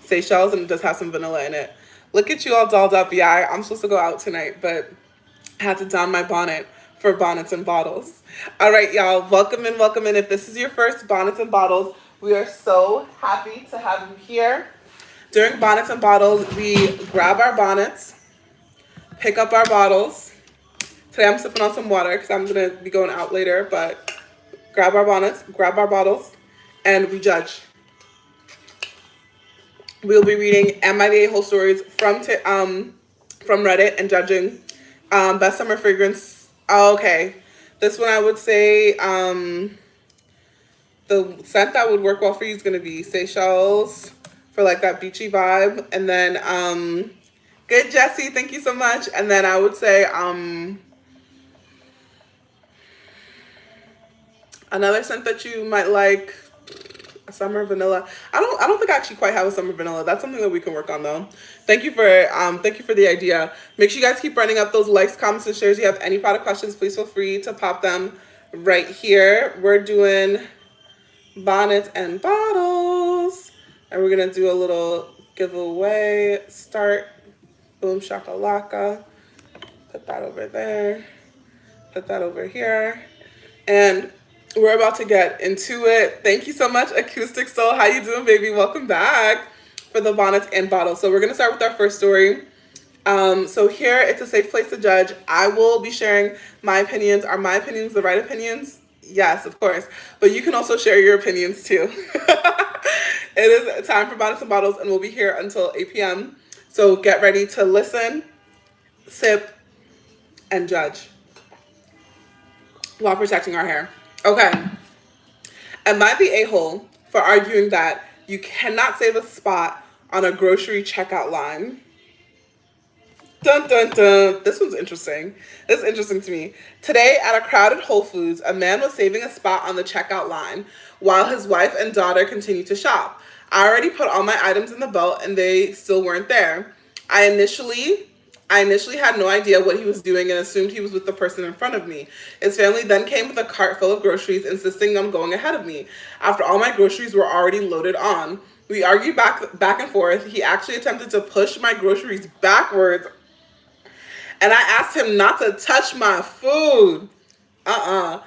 Seychelles, and it does have some vanilla in it. Look at you all dolled up. Yeah, I'm supposed to go out tonight, but I had to don my bonnet for Bonnets and Bottles. All right, y'all, welcome in, welcome in. If this is your first Bonnets and Bottles, we are so happy to have you here. During Bonnets and Bottles, we grab our bonnets, pick up our bottles. Today I'm sipping on some water because I'm going to be going out later, but grab our bonnets, grab our bottles, and we judge. We'll be reading Am I the A-Hole stories from Reddit and judging best summer fragrance. Oh, okay. This one I would say the scent that would work well for you is going to be Seychelles for like that beachy vibe. And then good, Jessie. Thank you so much. And then I would say another scent that you might like, a summer vanilla. I don't think I actually quite have a summer vanilla. That's something that we can work on though. Thank you for the idea. Make sure you guys keep running up those likes, comments, and shares. If you have any product questions, please feel free to pop them right here. We're doing Bonnets and Bottles, and we're gonna do a little giveaway. Start. Boom shakalaka. Put that over there. Put that over here. And we're about to get into it. Thank you so much, Acoustic Soul. How you doing, baby? Welcome back for the Bonnets and Bottles. So we're going to start with our first story. So here, it's a safe place to judge. I will be sharing my opinions. Are my opinions the right opinions? Yes, of course. But you can also share your opinions, too. It is time for Bonnets and Bottles, and we'll be here until 8 p.m. So get ready to listen, sip, and judge while protecting our hair. Okay. Am I the a-hole for arguing that you cannot save a spot on a grocery checkout line? Dun dun dun. This one's interesting. This is interesting to me. Today at a crowded Whole Foods, a man was saving a spot on the checkout line while his wife and daughter continued to shop. I already put all my items in the belt and they still weren't there. I initially had no idea what he was doing and assumed he was with the person in front of me. His family then came with a cart full of groceries, insisting on going ahead of me. After all my groceries were already loaded on, we argued back and forth. He actually attempted to push my groceries backwards, and I asked him not to touch my food. Instead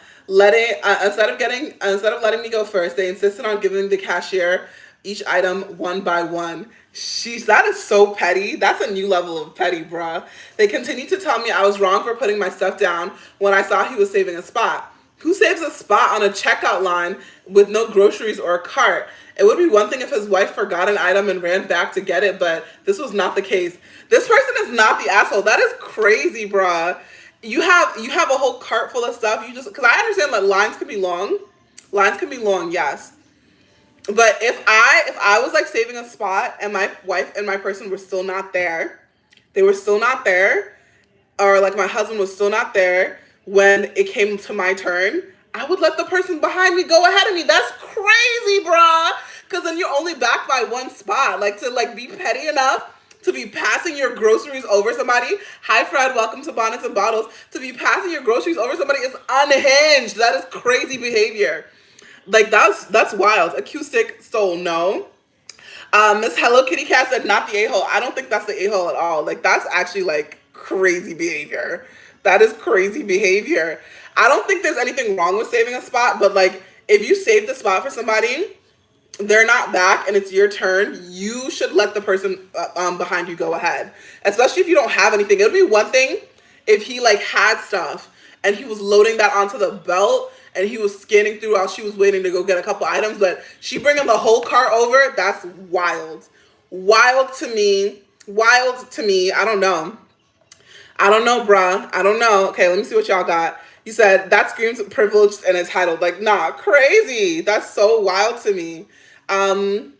of letting me go first, they insisted on giving the cashier each item one by one. That is so petty. That's a new level of petty, bruh. They continued to tell me I was wrong for putting my stuff down when I saw he was saving a spot. Who saves a spot on a checkout line with no groceries or a cart? It would be one thing if his wife forgot an item and ran back to get it, but this was not the case. This person is not the asshole. That is crazy, bruh. You have a whole cart full of stuff. Because I understand that lines can be long. Lines can be long, yes. But if I was like saving a spot and my wife and my person were still not there, or like my husband was still not there when it came to my turn, I would let the person behind me go ahead of me. That's crazy, bruh. Because then you're only back by one spot. Like to like be petty enough to be passing your groceries over somebody. Hi, Fred. Welcome to Bonnets and Bottles. To be passing your groceries over somebody is unhinged. That is crazy behavior. Like, that's wild. Acoustic Soul, no. Miss Hello Kitty Cat said not the a-hole. I don't think that's the a-hole at all. Like, that's actually, like, crazy behavior. That is crazy behavior. I don't think there's anything wrong with saving a spot, but, like, if you saved a spot for somebody, they're not back, and it's your turn, you should let the person behind you go ahead. Especially if you don't have anything. It would be one thing if he, like, had stuff, and he was loading that onto the belt, and he was scanning through while she was waiting to go get a couple items, but she bringing the whole cart over, that's wild. Wild to me. I don't know, bruh. I don't know. Okay, let me see what y'all got. You said, that screams privileged and entitled. Like, nah, crazy. That's so wild to me.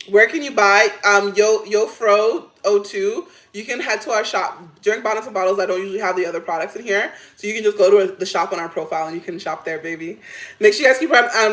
Where can you buy YoFro02? You can head to our shop. During Bonnets and Bottles, I don't usually have the other products in here. So you can just go to the shop on our profile and you can shop there, baby. Make sure you guys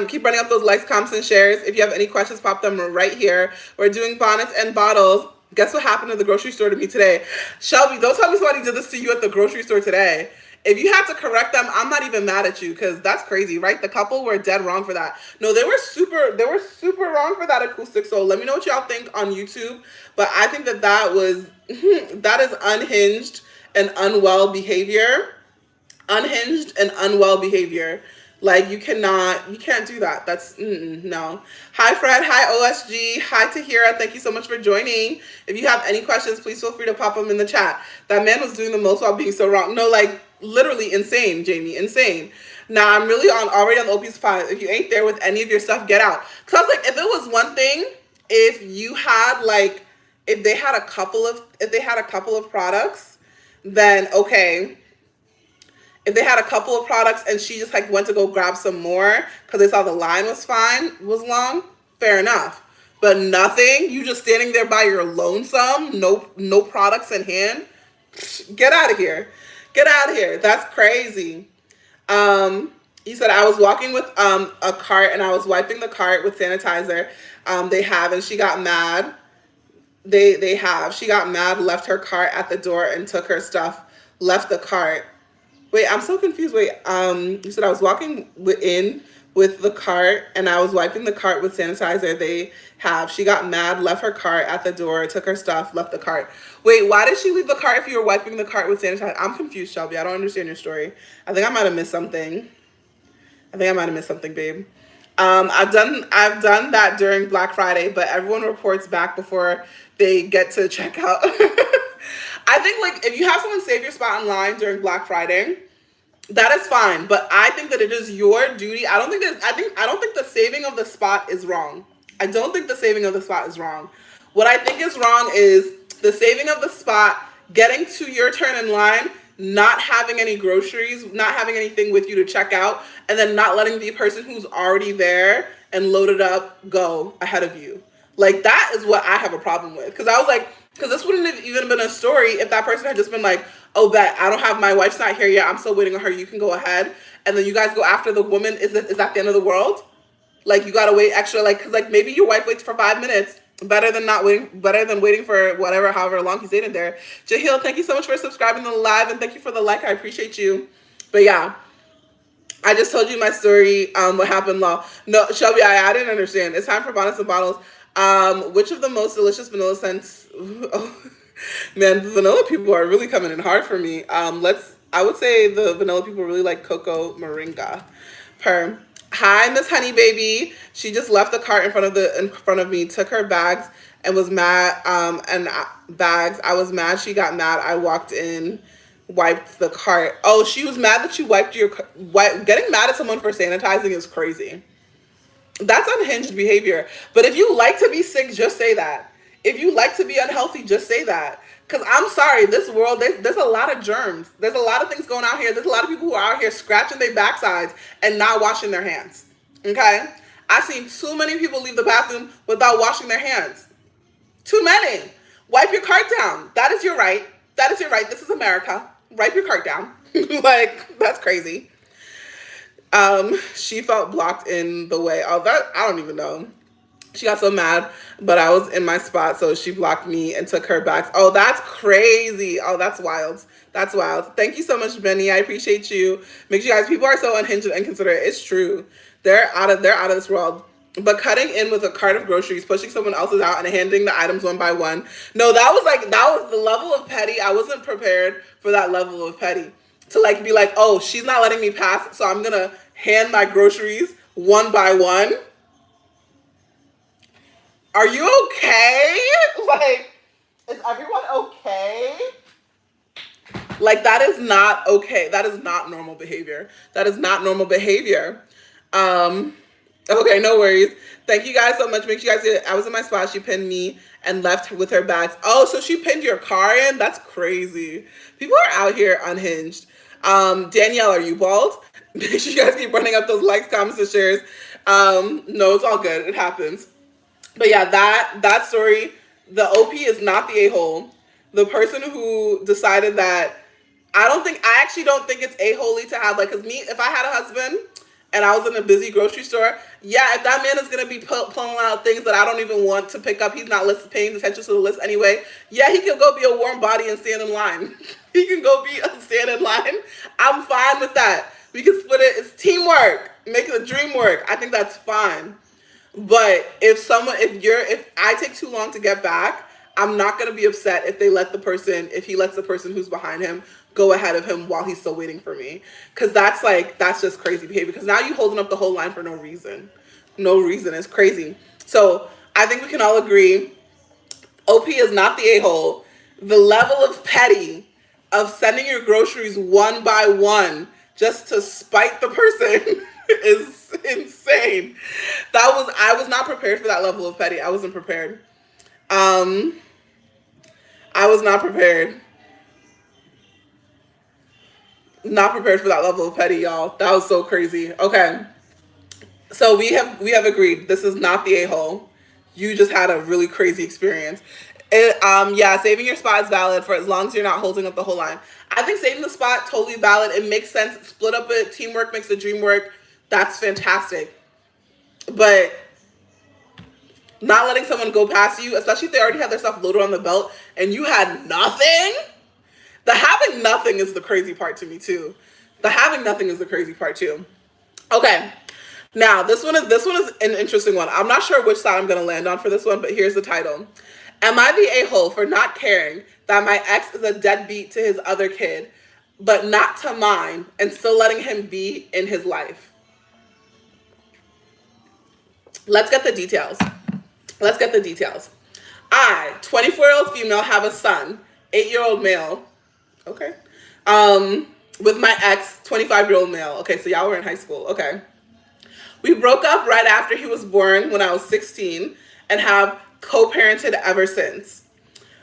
keep running up those likes, comments, and shares. If you have any questions, pop them right here. We're doing Bonnets and Bottles. Guess what happened at the grocery store to me today? Shelby, don't tell me somebody did this to you at the grocery store today. If you had to correct them, I'm not even mad at you because that's crazy, right? The couple were dead wrong for that. No, they were super wrong for that acoustic. So let me know what y'all think on YouTube. But I think that was that is unhinged and unwell behavior. Unhinged and unwell behavior. Like you can't do that. That's no. Hi Fred, hi OSG, hi Tahira. Thank you so much for joining. If you have any questions, please feel free to pop them in the chat. That man was doing the most while being so wrong. No, like literally insane, Jamie, insane. Now I'm really already on the OP's 5. If you ain't there with any of your stuff, get out. Cause I was like, if it was one thing, if you had like, if they had a couple of products, then okay. If they had a couple of products and she just like went to go grab some more because they saw the line was long, fair enough. But nothing, you just standing there by your lonesome, no products in hand. Get out of here. Get out of here. That's crazy. He said I was walking with a cart and I was wiping the cart with sanitizer. They have and she got mad. They have. She got mad, left her cart at the door and took her stuff, left the cart. Wait, I'm so confused. Wait, you said I was walking in with the cart and I was wiping the cart with sanitizer. They have. She got mad, left her cart at the door, took her stuff, left the cart. Wait, why did she leave the cart if you were wiping the cart with sanitizer? I'm confused, Shelby. I don't understand your story. I think I might have missed something. Babe. I've done that during Black Friday, but everyone reports back before they get to checkout. I think like if you have someone save your spot online during Black Friday, that is fine. But I think that it is your duty. I don't think the saving of the spot is wrong. I don't think the saving of the spot is wrong. What I think is wrong is the saving of the spot, getting to your turn in line, not having any groceries, not having anything with you to check out, and then not letting the person who's already there and loaded up go ahead of you. Like that is what I have a problem with. Because I was like, because this wouldn't have even been a story if that person had just been like, oh, bet I don't have, my wife's not here yet, I'm still waiting on her, you can go ahead. And then you guys go after the woman. Is that the end of the world? Like you gotta wait extra, like, because like maybe your wife waits for 5 minutes. Better than waiting for however long he's in there. Jahil, thank you so much for subscribing to the live and thank you for the like. I appreciate you. But yeah, I just told you my story. What happened, Law? No, Shelby, I didn't understand. It's time for Bonnets and Bottles. Which of the most delicious vanilla scents? Oh, man, the vanilla people are really coming in hard for me. I would say the vanilla people really like Cocoa Moringa. Hi, Miss Honey Baby. She just left the cart in front of me, took her bags and was mad. Bags. I was mad. She got mad. I walked in, wiped the cart. Oh, she was mad that you wiped your. Getting mad at someone for sanitizing is crazy. That's unhinged behavior. But if you like to be sick, just say that. If you like to be unhealthy, just say that. Because I'm sorry, this world, there's a lot of germs. There's a lot of things going on here. There's a lot of people who are out here scratching their backsides and not washing their hands. Okay? I've seen too many people leave the bathroom without washing their hands. Too many. Wipe your cart down. That is your right. That is your right. This is America. Wipe your cart down. Like, that's crazy. She felt blocked in the way. Oh, that, I don't even know. She got so mad, but I was in my spot, so she blocked me and took her back. Oh, that's crazy. Oh, that's wild. That's wild. Thank you so much, Benny. I appreciate you. Make sure you guys, people are so unhinged and inconsiderate. It's true. They're out of this world. But cutting in with a cart of groceries, pushing someone else's out and handing the items one by one. No, that was the level of petty. I wasn't prepared for that level of petty. To like be like, oh, she's not letting me pass, so I'm gonna hand my groceries one by one. Are you okay? Like, is everyone okay? Like, that is not okay. That is not normal behavior. That is not normal behavior. Okay, no worries. Thank you guys so much. Make sure you guys get it. I was in my spot. She pinned me and left with her bags. Oh, so she pinned your car in? That's crazy. People are out here unhinged. Danielle, are you bald? Make sure you guys keep running up those likes, comments, and shares. No, it's all good. It happens. But yeah, that story, the OP is not the a-hole. The person who decided that, I actually don't think it's a-holy to have, like, because me, if I had a husband and I was in a busy grocery store, yeah, if that man is going to be pulling out things that I don't even want to pick up, he's not paying attention to the list anyway, yeah, he can go be a warm body and stand in line. He can go be a stand in line. I'm fine with that. We can split it. It's teamwork. Make the dream work. I think that's fine. But if I take too long to get back, I'm not gonna be upset if he lets the person who's behind him go ahead of him while he's still waiting for me. Cause that's just crazy behavior. Cause now you holding up the whole line for no reason. No reason. It's crazy. So I think we can all agree OP is not the a-hole. The level of petty of sending your groceries one by one just to spite the person is insane. I was not prepared for that level of petty. I wasn't prepared. I was not prepared. Not prepared for that level of petty, y'all. That was so crazy. Okay. So we have agreed this is not the a-hole. You just had a really crazy experience. Yeah, saving your spot is valid for as long as you're not holding up the whole line. I think saving the spot, totally valid. It makes sense. Split up it. Teamwork makes the dream work. That's fantastic. But not letting someone go past you, especially if they already had their stuff loaded on the belt and you had nothing. The having nothing is the crazy part to me too. The having nothing is the crazy part too. Okay. Now, this one is an interesting one. I'm not sure which side I'm going to land on for this one, but here's the title. Am I the a-hole for not caring that my ex is a deadbeat to his other kid, but not to mine, and still letting him be in his life? Let's get the details. I, 24-year-old female, have a son, 8-year-old male. Okay. With my ex, 25-year-old male. Okay, so y'all were in high school. Okay. We broke up right after he was born when I was 16 and have co-parented ever since.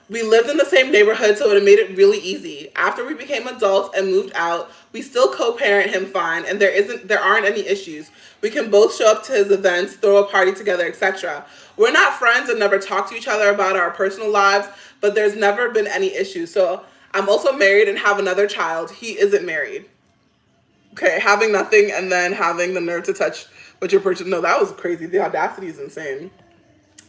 We lived in the same neighborhood, so it made it really easy. After we became adults and moved out, we still co-parent him fine, and there aren't any issues. We can both show up to his events, throw a party together, etc. We're not friends and never talk to each other about our personal lives, but there's never been any issues. So I'm also married and have another child. He isn't married. Okay, having nothing and then having the nerve to touch what your person. No, that was crazy. The audacity is insane.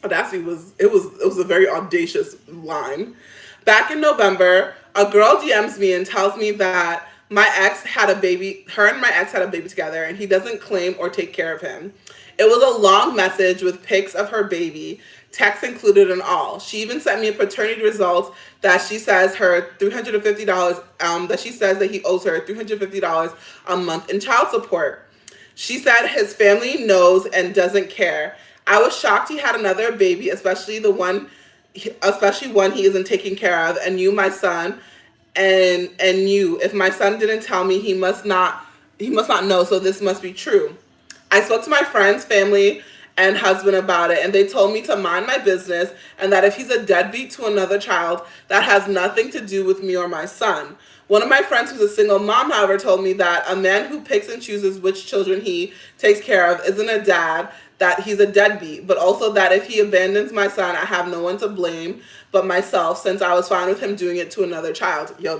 Audacity was a very audacious line. Back in November, a girl DMs me and tells me that my ex had a baby. Her and my ex had a baby together, and he doesn't claim or take care of him. It was a long message with pics of her baby, text included and all. She even sent me a paternity results that she says her $350. That she says that he owes her $350 a month in child support. She said his family knows and doesn't care. I was shocked he had another baby, especially one he isn't taking care of, and you, my son, and you. If my son didn't tell me, he must not know, so this must be true. I spoke to my friends, family, and husband about it, and they told me to mind my business and that if he's a deadbeat to another child, that has nothing to do with me or my son. One of my friends who's a single mom, however, told me that a man who picks and chooses which children he takes care of isn't a dad, that he's a deadbeat, but also that if he abandons my son, I have no one to blame but myself, since I was fine with him doing it to another child. Yo,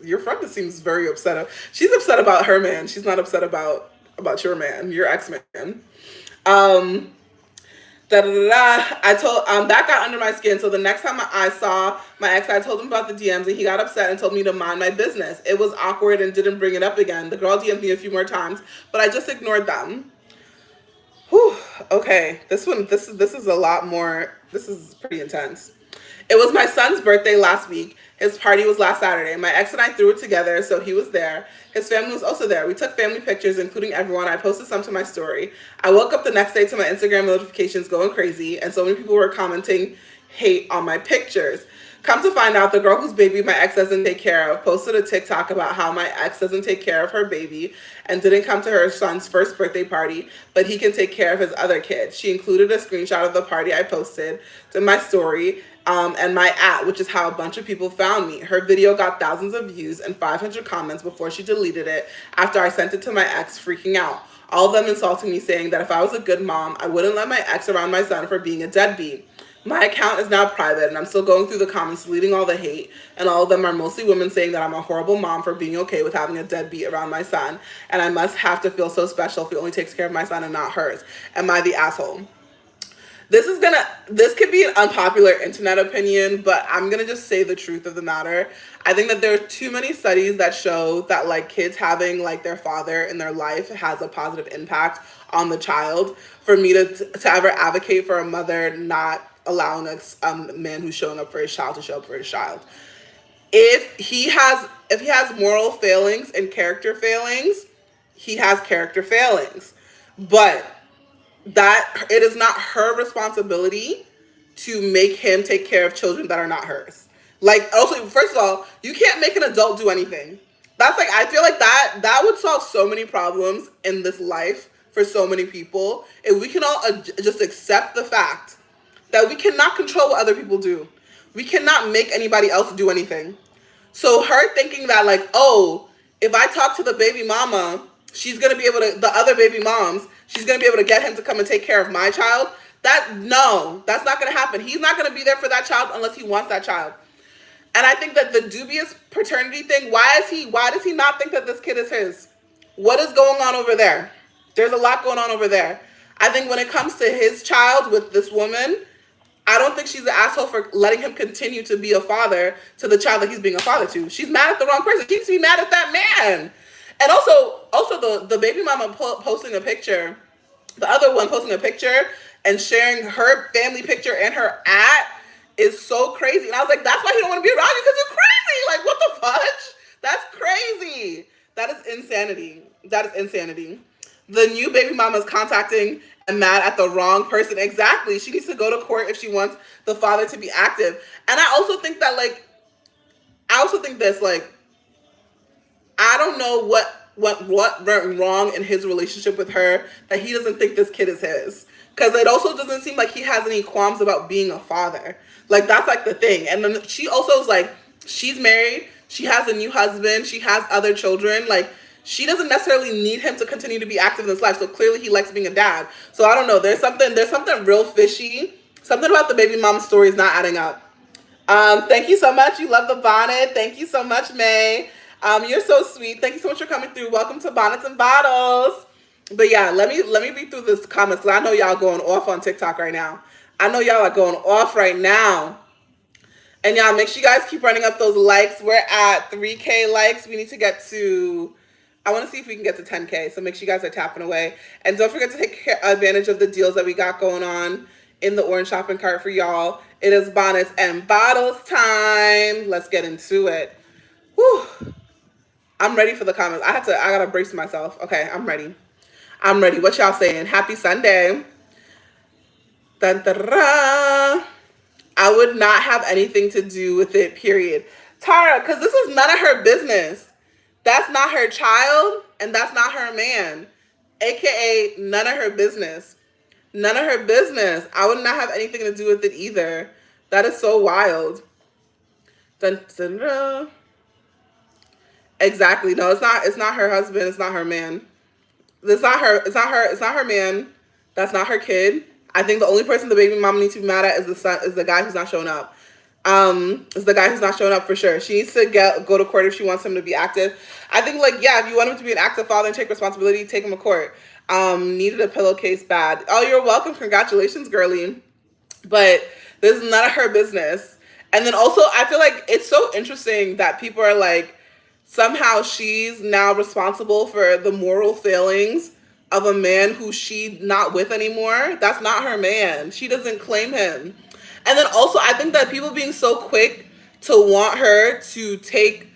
your friend just seems very upset. She's upset about her man. She's not upset about your man, your ex-man. I told that got under my skin. So the next time I saw my ex, I told him about the DMs, and he got upset and told me to mind my business. It was awkward and didn't bring it up again. The girl DM'd me a few more times, but I just ignored them. Whew. Okay, this is a lot more. This is pretty intense. It was my son's birthday last week. His party was last Saturday. My ex and I threw it together, so he was there. His family was also there. We took family pictures, including everyone. I posted some to my story. I woke up the next day to my Instagram notifications going crazy, and so many people were commenting hate on my pictures. Come to find out, the girl whose baby my ex doesn't take care of posted a TikTok about how my ex doesn't take care of her baby and didn't come to her son's first birthday party, but he can take care of his other kids. She included a screenshot of the party I posted to my story and my which is how a bunch of people found me. Her video got thousands of views and 500 comments before she deleted it after I sent it to my ex, freaking out. All of them insulting me, saying that if I was a good mom, I wouldn't let my ex around my son for being a deadbeat. My account is now private, and I'm still going through the comments, deleting all the hate, and all of them are mostly women saying that I'm a horrible mom for being okay with having a deadbeat around my son, and I must have to feel so special if he only takes care of my son and not hers. Am I the asshole? This could be an unpopular internet opinion, but I'm gonna just say the truth of the matter. I think that there are too many studies that show that like kids having like their father in their life has a positive impact on the child for me to ever advocate for a mother not allowing a man who's showing up for his child to show up for his child. If he has moral failings and character failings, he has character failings. But that it is not her responsibility to make him take care of children that are not hers. Like, also, first of all, you can't make an adult do anything. That's like, I feel like that would solve so many problems in this life for so many people if we can all just accept the fact that we cannot control what other people do. We cannot make anybody else do anything. So her thinking that like, oh, if I talk to the baby mama, she's gonna be able to, the other baby moms, she's gonna be able to get him to come and take care of my child. No, that's not gonna happen. He's not gonna be there for that child unless he wants that child. And I think that the dubious paternity thing, why does he not think that this kid is his? What is going on over there? There's a lot going on over there. I think when it comes to his child with this woman, I don't think she's an asshole for letting him continue to be a father to the child that he's being a father to. She's mad at the wrong person. She needs to be mad at that man. And also the baby mama posting a picture, the other one posting a picture and sharing her family picture and her is so crazy. And I was like, that's why he don't want to be around you, because you're crazy. Like, what the fudge? That's crazy. That is insanity. That is insanity. The new baby mama is contacting and mad at the wrong person. Exactly. She needs to go to court if she wants the father to be active. And I also think that, like, like, I don't know what went wrong in his relationship with her that he doesn't think this kid is his. Because it also doesn't seem like he has any qualms about being a father. Like, that's like the thing. And then she also is like, she's married, she has a new husband, she has other children. Like, she doesn't necessarily need him to continue to be active in his life. So clearly he likes being a dad. So I don't know. There's something real fishy. Something about the baby mom story is not adding up. Thank you so much. You love the bonnet. Thank you so much, May. You're so sweet. Thank you so much for coming through. Welcome to Bonnets and Bottles. But yeah, let me read through this comments, because I know y'all going off on TikTok right now. I know y'all are going off right now. And y'all, make sure you guys keep running up those likes. We're at 3K likes. We need to get to, I want to see if we can get to 10K. So make sure you guys are tapping away. And don't forget to take advantage of the deals that we got going on in the orange shopping cart for y'all. It is Bonnets and Bottles time. Let's get into it. Whew. I'm ready for the comments. I gotta brace myself. Okay, I'm ready. What y'all saying? Happy Sunday. Dun, dun, dun. I would not have anything to do with it, period. Tara, because this is none of her business. That's not her child, and that's not her man. AKA, none of her business. None of her business. I would not have anything to do with it either. That is so wild. Dun, dun, dun. Exactly. No, it's not her husband. It's not her man. It's not her man. That's not her kid. I think the only person the baby mama needs to be mad at is the guy who's not showing up. Is the guy who's not showing up for sure. She needs to go to court if she wants him to be active. I think, like, yeah, if you want him to be an active father and take responsibility, take him to court. Needed a pillowcase bad. Oh, you're welcome. Congratulations, girlie. But this is none of her business. And then also, I feel like it's so interesting that people are like, somehow she's now responsible for the moral failings of a man who she's not with anymore. That's not her man. She doesn't claim him. And then also, I think that people being so quick to want her to take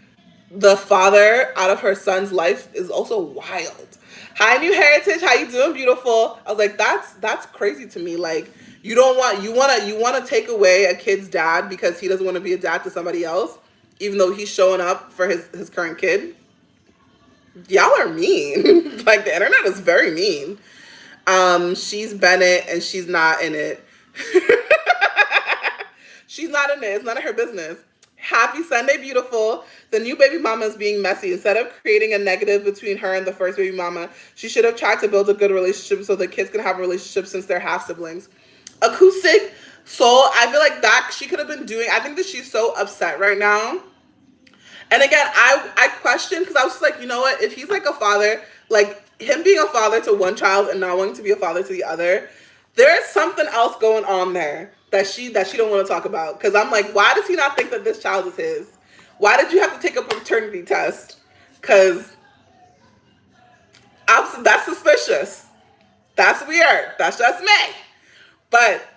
the father out of her son's life is also wild. Hi, New Heritage. How you doing, beautiful? I was like, that's crazy to me. Like, you want to take away a kid's dad because he doesn't want to be a dad to somebody else, even though he's showing up for his current kid. Y'all are mean. Like, the internet is very mean. She's Bennett and she's not in it. She's not in it. It's none of her business. Happy Sunday, beautiful. The new baby mama is being messy. Instead of creating a negative between her and the first baby mama, she should have tried to build a good relationship so the kids can have a relationship since they're half siblings. Acoustic, So I feel like that she could have been doing. I think that she's so upset right now. And again, I questioned because I was just like, you know what? If he's like a father, like him being a father to one child and not wanting to be a father to the other, there's something else going on there that she don't want to talk about. Because I'm like, why does he not think that this child is his? Why did you have to take a paternity test? Because that's suspicious. That's weird. That's just me. But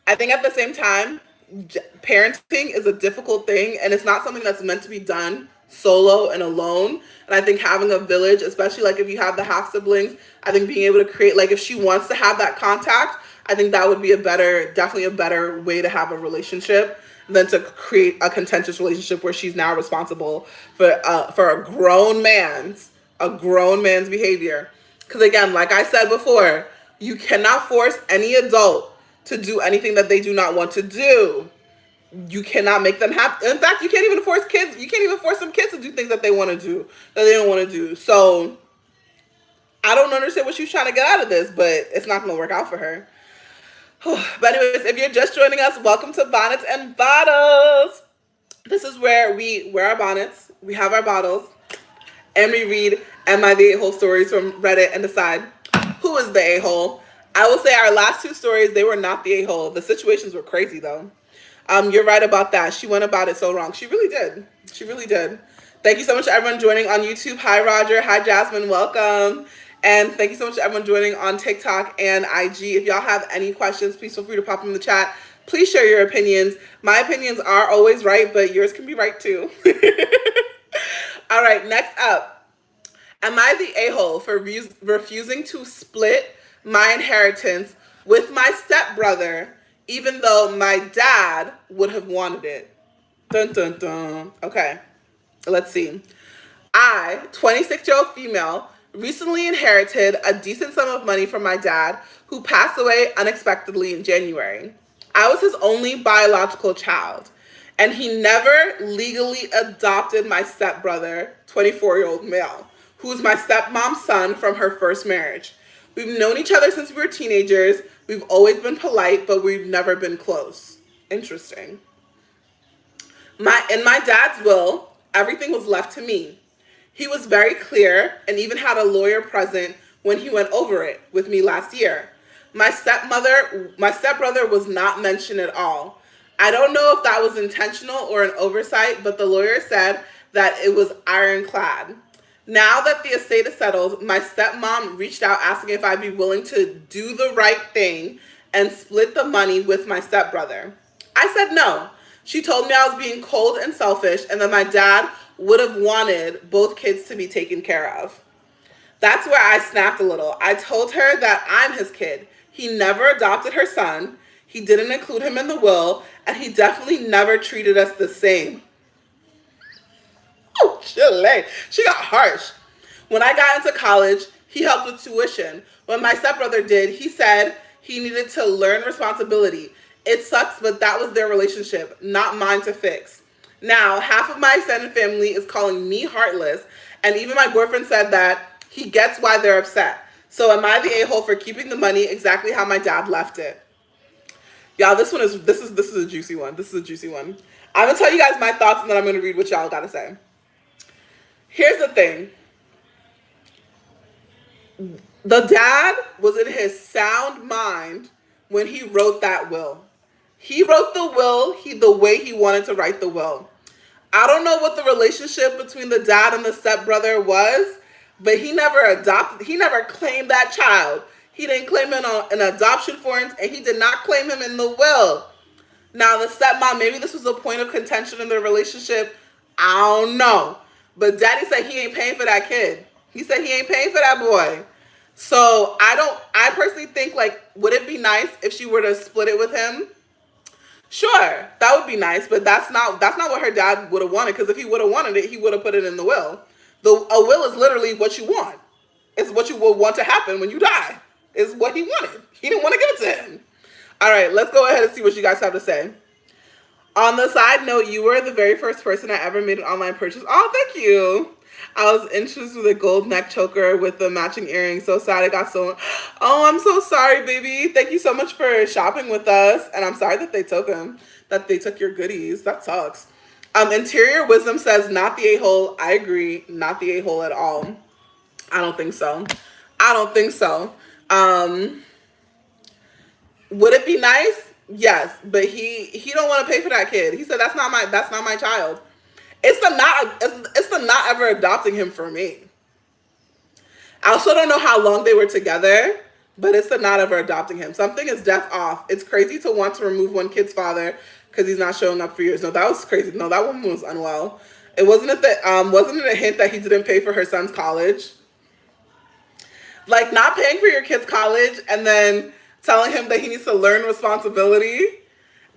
I think at the same time, parenting is a difficult thing, and it's not something that's meant to be done solo and alone. And I think having a village, especially like if you have the half siblings, I think being able to create, like if she wants to have that contact, I think that would be definitely a better way to have a relationship than to create a contentious relationship where she's now responsible for a grown man's behavior. Because again, like I said before, you cannot force any adult to do anything that they do not want to do. You cannot make them happy. In fact, you can't even force kids. You can't even force some kids to do things that they want to do, that they don't want to do. So I don't understand what she's trying to get out of this, but it's not going to work out for her. But anyways, if you're just joining us, welcome to Bonnets and Bottles. This is where we wear our bonnets, we have our bottles, and we read Am I the A-hole stories from Reddit and decide who is the a-hole. I will say our last two stories, they were not the a-hole. The situations were crazy though. You're right about that. She went about it so wrong. She really did. She really did. Thank you so much to everyone joining on YouTube. Hi, Roger. Hi, Jasmine. Welcome. And thank you so much to everyone joining on TikTok and IG. If y'all have any questions, please feel free to pop them in the chat. Please share your opinions. My opinions are always right, but yours can be right too. All right, next up. Am I the a-hole for refusing to split my inheritance with my stepbrother, even though my dad would have wanted it? Dun, dun, dun. Okay, let's see. I, 26-year-old female, recently inherited a decent sum of money from my dad, who passed away unexpectedly in January. I was his only biological child, and he never legally adopted my stepbrother, 24-year-old male, who is my stepmom's son from her first marriage. We've known each other since we were teenagers. We've always been polite, but we've never been close. Interesting. In my dad's will, everything was left to me. He was very clear and even had a lawyer present when he went over it with me last year. My stepbrother was not mentioned at all. I don't know if that was intentional or an oversight, but the lawyer said that it was ironclad. Now that the estate is settled, my stepmom reached out asking if I'd be willing to do the right thing and split the money with my stepbrother. I said no. She told me I was being cold and selfish and that my dad would have wanted both kids to be taken care of. That's where I snapped a little. I told her that I'm his kid. He never adopted her son. He didn't include him in the will, and he definitely never treated us the same. Oh, Chile. She got harsh. When I got into college, he helped with tuition. When my stepbrother did, he said he needed to learn responsibility. It sucks, but that was their relationship, not mine to fix. Now, half of my extended family is calling me heartless, and even my boyfriend said that he gets why they're upset. So am I the a-hole for keeping the money exactly how my dad left it? Y'all, this is a juicy one. This is a juicy one. I'm gonna tell you guys my thoughts, and then I'm gonna read what y'all gotta say. Here's the thing. The dad was in his sound mind when he wrote that will. He wrote the will the way he wanted to write the will. I don't know what the relationship between the dad and the stepbrother was, but he never claimed that child. He didn't claim him in adoption forms, and he did not claim him in the will. Now, the stepmom, maybe this was a point of contention in their relationship. I don't know. But daddy said he ain't paying for that kid. He said he ain't paying for that boy. So I personally think, like, would it be nice if she were to split it with him? Sure, that would be nice, but that's not what her dad would have wanted, because if he would have wanted it, he would have put it in the will. A will is literally what you want. It's what you will want to happen when you die. It's what he wanted. He didn't want to give it to him. All right, let's go ahead and see what you guys have to say. On the side note, you were the very first person I ever made an online purchase. Oh, thank you. I was interested with a gold neck choker with the matching earrings. So sad it got so. Oh, I'm so sorry, baby. Thank you so much for shopping with us, and I'm sorry that they took them. That they took your goodies. That sucks. Interior wisdom says not the a-hole. I agree, not the a-hole at all. I don't think so. I don't think so. Um, would it be nice? Yes, but he don't want to pay for that kid. He said that's not my child. It's the not ever adopting him for me. I also don't know how long they were together, but it's the not ever adopting him. Something is deaf off. It's crazy to want to remove one kid's father because he's not showing up for years. No, that was crazy. No, that woman was unwell. It wasn't it a hint that he didn't pay for her son's college? Like not paying for your kid's college and then telling him that he needs to learn responsibility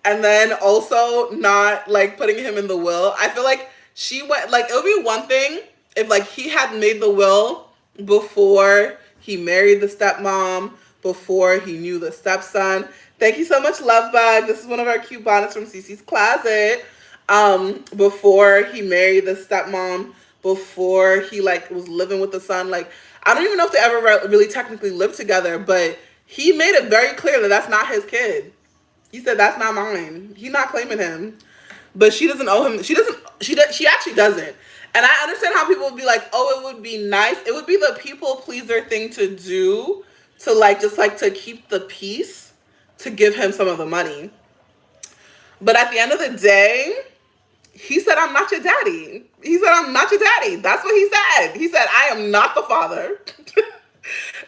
and then also not like putting him in the will. I feel like she went like it would be one thing if like he had made the will before he married the stepmom, before he knew the stepson. Thank you so much, Lovebug. This is one of our cute bonnets from Cee Cee's closet. Before he married the stepmom, before he like was living with the son, like I don't even know if they ever really technically lived together, but he made it very clear that that's not his kid. He said that's not mine. He's not claiming him, but she doesn't owe him. She actually doesn't. And I understand how people would be like, oh, it would be nice. It would be the people pleaser thing to do to like just like to keep the peace to give him some of the money. But at the end of the day, he said, I'm not your daddy. He said, I'm not your daddy. That's what he said. He said, I am not the father.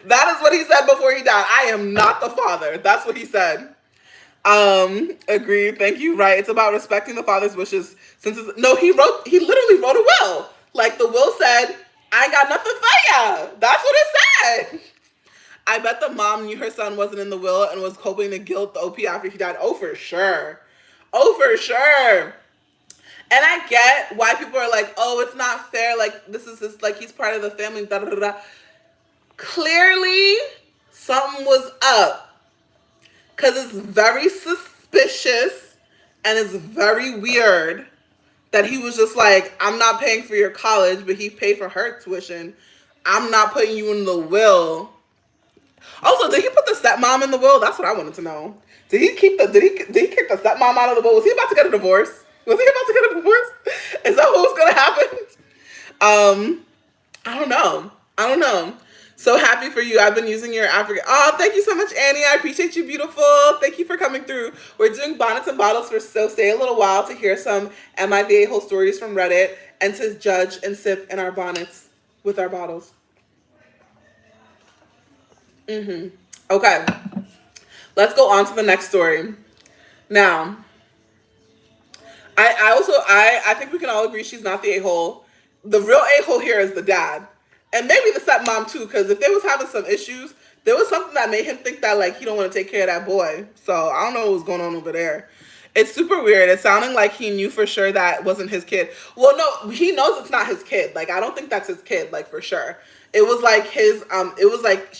That is what he said before he died. I am not the father. That's what he said. Agreed. Thank you. Right. It's about respecting the father's wishes. No, he literally wrote a will. Like the will said, I ain't got nothing for ya. That's what it said. I bet the mom knew her son wasn't in the will and was hoping to guilt the OP after he died. Oh, for sure. Oh, for sure. And I get why people are like, oh, it's not fair. Like, this is just like, he's part of the family. Da, da, da, da. Clearly, something was up. Because it's very suspicious and it's very weird that he was just like, I'm not paying for your college, but he paid for her tuition. I'm not putting you in the will. Also, did he put the stepmom in the will? That's what I wanted to know. Did he kick the stepmom out of the will? Was he about to get a divorce? Was he about to get a divorce? Is that what was going to happen? I don't know. I don't know. So happy for you. I've been using your African. Oh, thank you so much, Annie. I appreciate you, beautiful. Thank you for coming through. We're doing bonnets and bottles for so stay a little while to hear some MIVA whole stories from Reddit and to judge and sip in our bonnets with our bottles. Okay. Let's go on to the next story. Now, I think we can all agree she's not the a-hole. The real a-hole here is the dad. And maybe the stepmom too, because if they was having some issues, there was something that made him think that like he don't want to take care of that boy. So I don't know what was going on over there. It's super weird. It's sounding like he knew for sure that wasn't his kid. Well, no, he knows it's not his kid. Like I don't think that's his kid, like for sure. It was like it was like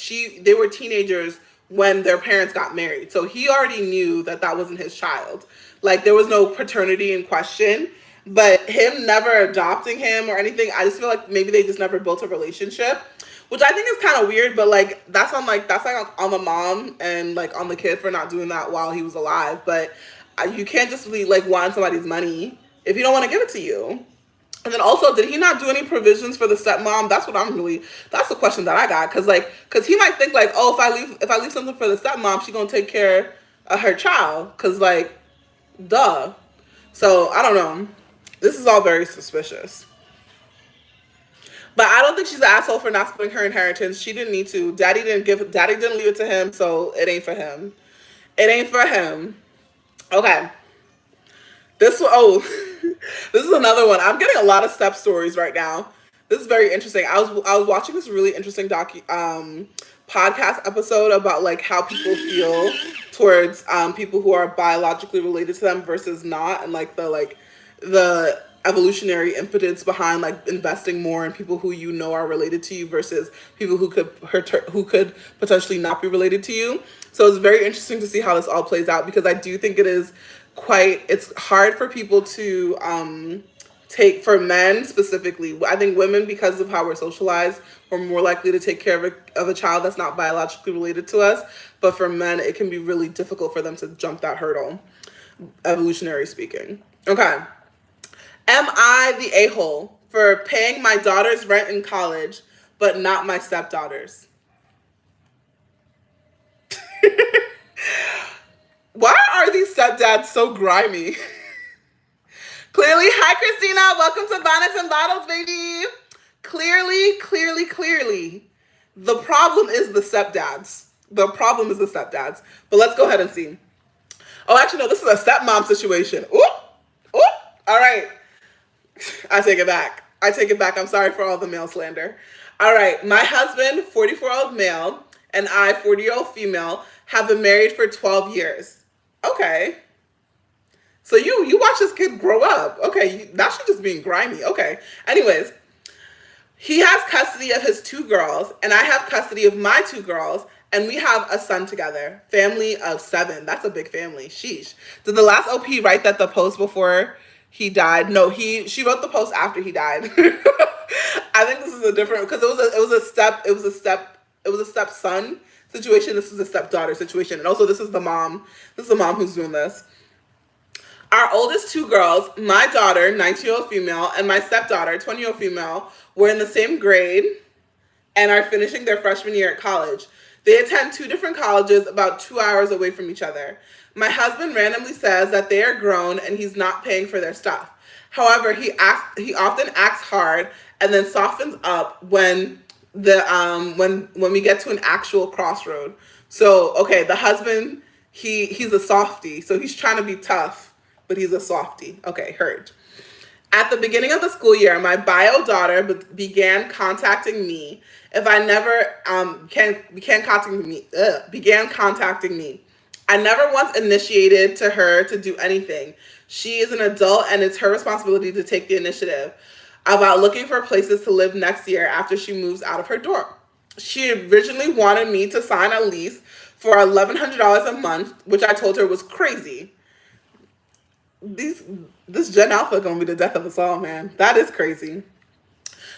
they were teenagers when their parents got married. So he already knew that that wasn't his child. Like there was no paternity in question. But him never adopting him or anything, I just feel like maybe they just never built a relationship, which I think is kind of weird. But like that's on the mom and like on the kid for not doing that while he was alive. But you can't just really like want somebody's money if you don't want to give it to you. And then also, did he not do any provisions for the stepmom? That's the question that I got. Cause he might think like, oh, if I leave something for the stepmom, she gonna take care of her child. Cause like, duh. So I don't know. This is all very suspicious. But I don't think she's an asshole for not splitting her inheritance. She didn't need to. Daddy didn't leave it to him, so it ain't for him. It ain't for him. Okay. This is another one. I'm getting a lot of step stories right now. This is very interesting. I was watching this really interesting podcast episode about like how people feel towards people who are biologically related to them versus not, and like the evolutionary impotence behind like investing more in people who you know are related to you versus people who could potentially not be related to you. So it's very interesting to see how this all plays out, because I do think it's hard for people to take, for men specifically, I think women, because of how we're socialized, we're more likely to take care of a child that's not biologically related to us. But for men, it can be really difficult for them to jump that hurdle, evolutionary speaking. Okay. Am I the a-hole for paying my daughter's rent in college, but not my stepdaughter's? Why are these stepdads so grimy? Clearly, hi Christina, welcome to Bonnets and Bottles, baby. Clearly, the problem is the stepdads. The problem is the stepdads. But let's go ahead and see. Oh, actually, no, this is a stepmom situation. Ooh. All right. I take it back. I'm sorry for all the male slander. All right. My husband, 44-year-old male, and I, 40-year-old female, have been married for 12 years. Okay. So you watch this kid grow up. Okay. Now she's just being grimy. Okay. Anyways, he has custody of his 2 girls, and I have custody of my 2 girls, and we have a son together. Family of 7. That's a big family. Sheesh. Did the last OP write that the post before he died? No, she wrote the post after he died. I think this is a different, because it was a stepson situation. This is a stepdaughter situation, and also this is the mom. This is the mom who's doing this. Our oldest 2 girls, my daughter, 19-year-old female, and my stepdaughter, 20-year-old female, were in the same grade and are finishing their freshman year at college. They attend 2 different colleges about 2 hours away from each other. My husband randomly says that they are grown and he's not paying for their stuff. However, he often acts hard and then softens up when we get to an actual crossroad. So, okay, the husband, he's a softie, so he's trying to be tough, but he's a softie. Okay, heard. At the beginning of the school year, my bio daughter began contacting me. If I never began contacting me. I never once initiated to her to do anything. She is an adult and it's her responsibility to take the initiative about looking for places to live next year after she moves out of her dorm. She originally wanted me to sign a lease for $1,100 a month, which I told her was crazy. This Gen Alpha gonna be the death of us all, man. That is crazy.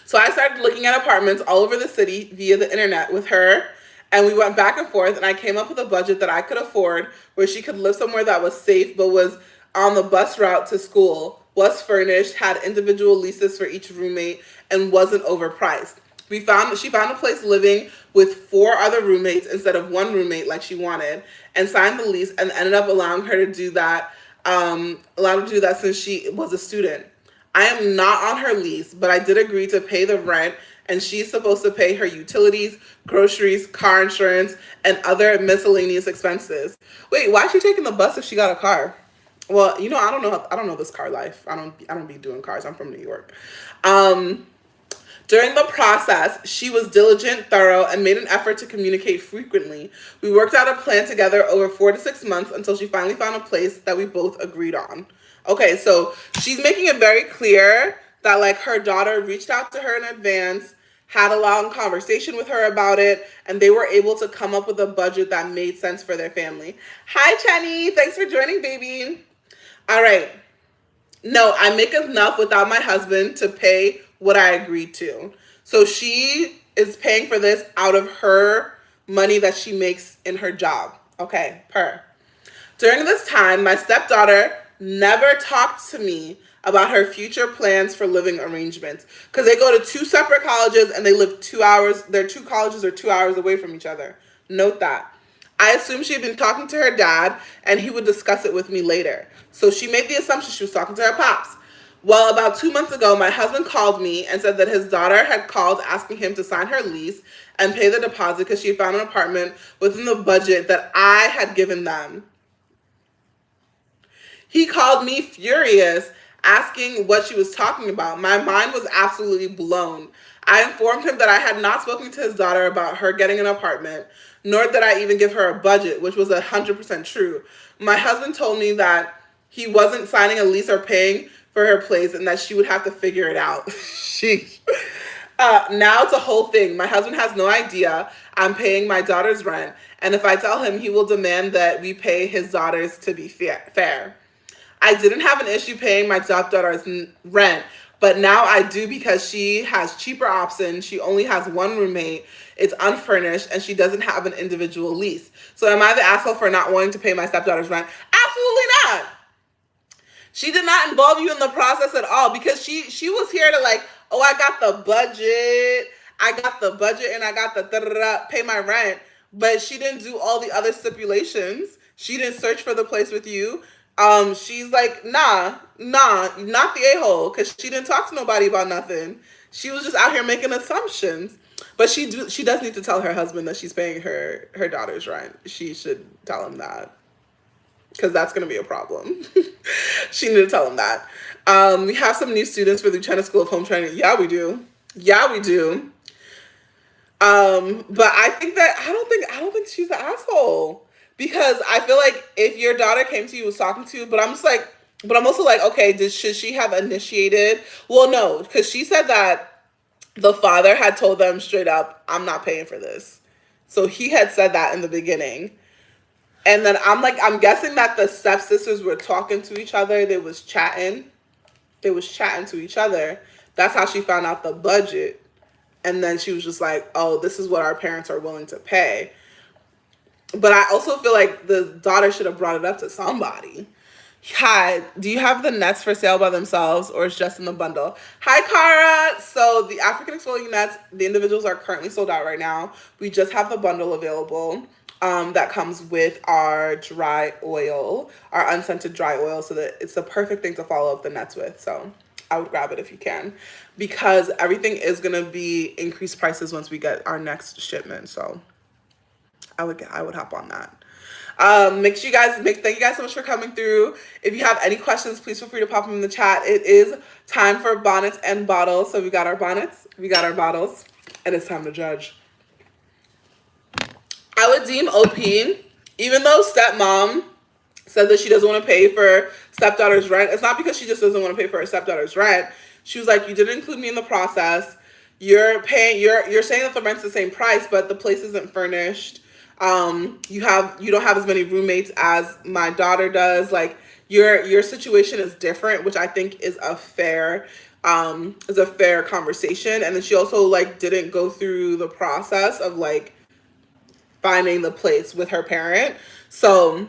So I started looking at apartments all over the city via the internet with her, and we went back and forth, and I came up with a budget that I could afford where she could live somewhere that was safe but was on the bus route to school, was furnished, had individual leases for each roommate, and wasn't overpriced. She found a place living with 4 other roommates instead of 1 roommate like she wanted, and signed the lease and ended up allowing her to do that, since she was a student. I am not on her lease, but I did agree to pay the rent, and she's supposed to pay her utilities, groceries, car insurance, and other miscellaneous expenses. Wait, why is she taking the bus if she got a car? Well, I don't know this car life. I don't be doing cars. I'm from New York. During the process, she was diligent, thorough, and made an effort to communicate frequently. We worked out a plan together over 4 to 6 months until she finally found a place that we both agreed on. Okay, so she's making it very clear that, like, her daughter reached out to her in advance, had a long conversation with her about it, and they were able to come up with a budget that made sense for their family. Hi, Chenny. Thanks for joining, baby. All right. No, I make enough without my husband to pay what I agreed to. So she is paying for this out of her money that she makes in her job. Okay, During this time, my stepdaughter never talked to me about her future plans for living arrangements, because they go to 2 separate colleges and they live 2 hours. Their 2 colleges are 2 hours away from each other. Note that. I assumed she had been talking to her dad and he would discuss it with me later. So she made the assumption she was talking to her pops. Well, about 2 months ago, my husband called me and said that his daughter had called asking him to sign her lease and pay the deposit because she had found an apartment within the budget that I had given them. He called me furious, asking what she was talking about. My mind was absolutely blown. I informed him that I had not spoken to his daughter about her getting an apartment, nor did I even give her a budget, which was 100% true. My husband told me that he wasn't signing a lease or paying for her place and that she would have to figure it out. Sheesh. Now it's a whole thing. My husband has no idea I'm paying my daughter's rent, and if I tell him, he will demand that we pay his daughters to be fair. I didn't have an issue paying my stepdaughter's rent, But now I do because she has cheaper options. She only has one roommate. It's unfurnished and she doesn't have an individual lease. So am I the asshole for not wanting to pay my stepdaughter's rent? Absolutely not. She did not involve you in the process at all because she was here to like, oh, I got the budget. I got the budget and I got the pay my rent. But she didn't do all the other stipulations. She didn't search for the place with you. She's like, nah, not the a-hole, because she didn't talk to nobody about nothing. She was just out here making assumptions. But she does need to tell her husband that she's paying her daughter's rent. She should tell him that, because that's going to be a problem. She need to tell him that. We have some new students for the China School of Home Training. Yeah, we do. Yeah, we do. But I think that I don't think she's the asshole, because I feel like if your daughter came to you, was talking to you, but I'm also like, okay, should she have initiated? Well, no, because she said that the father had told them straight up, I'm not paying for this. So he had said that in the beginning. And then I'm guessing that the stepsisters were talking to each other. They was chatting to each other. That's how she found out the budget. And then she was just like, oh, this is what our parents are willing to pay. But I also feel like the daughter should have brought it up to somebody. Hi, do you have the nets for sale by themselves or it's just in the bundle? Hi, Cara. So the African exfoliating nets, the individuals are currently sold out right now. We just have the bundle available. That comes with our dry oil, our unscented dry oil, so that it's the perfect thing to follow up the nets with. So I would grab it if you can, because everything is gonna be increased prices once we get our next shipment. So I would hop on that. Thank you guys so much for coming through. If you have any questions, please feel free to pop them in the chat. It is time for bonnets and bottles. So we got our bonnets, we got our bottles, and it's time to judge. I would deem OP, even though stepmom says that she doesn't want to pay for stepdaughter's rent, it's not because she just doesn't want to pay for her stepdaughter's rent. She was like, you didn't include me in the process. You're saying that the rent's the same price, but the place isn't furnished. You don't have as many roommates as my daughter does. Like your situation is different, which I think is a fair conversation. And then she also like didn't go through the process of like finding the place with her parent. So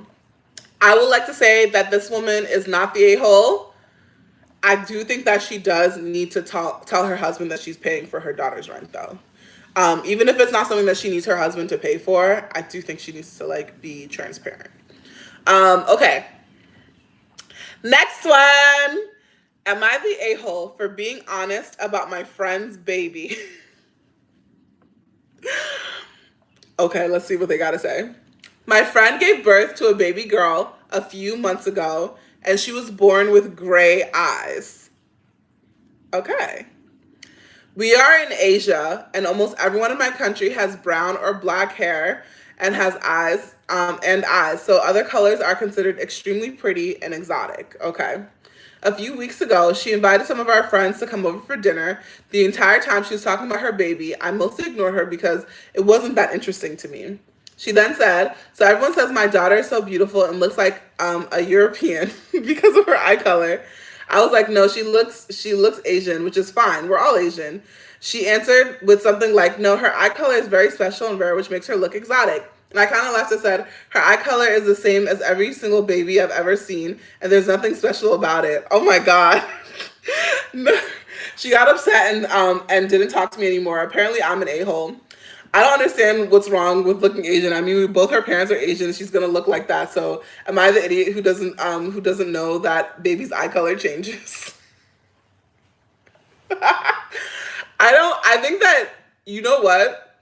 I would like to say that this woman is not the a-hole. I do think that she does need to tell her husband that she's paying for her daughter's rent though. Even if it's not something that she needs her husband to pay for, I do think she needs to like be transparent. Okay. Next one. Am I the a-hole for being honest about my friend's baby? Okay, let's see what they gotta say. My friend gave birth to a baby girl a few months ago, and she was born with gray eyes. Okay. We are in Asia, and almost everyone in my country has brown or black hair and has eyes, so other colors are considered extremely pretty and exotic. Okay. A few weeks ago, she invited some of our friends to come over for dinner. The entire time she was talking about her baby, I mostly ignored her because it wasn't that interesting to me. She then said, so everyone says my daughter is so beautiful and looks like a European because of her eye color. I was like, no, she looks Asian, which is fine. We're all Asian. She answered with something like, no, her eye color is very special and rare, which makes her look exotic. And I kind of laughed and said, her eye color is the same as every single baby I've ever seen, and there's nothing special about it. Oh my God. No. She got upset and didn't talk to me anymore. Apparently I'm an a-hole. I don't understand what's wrong with looking Asian. I mean, both her parents are Asian. She's gonna look like that. So am I the idiot who doesn't know that baby's eye color changes? I think that, you know what?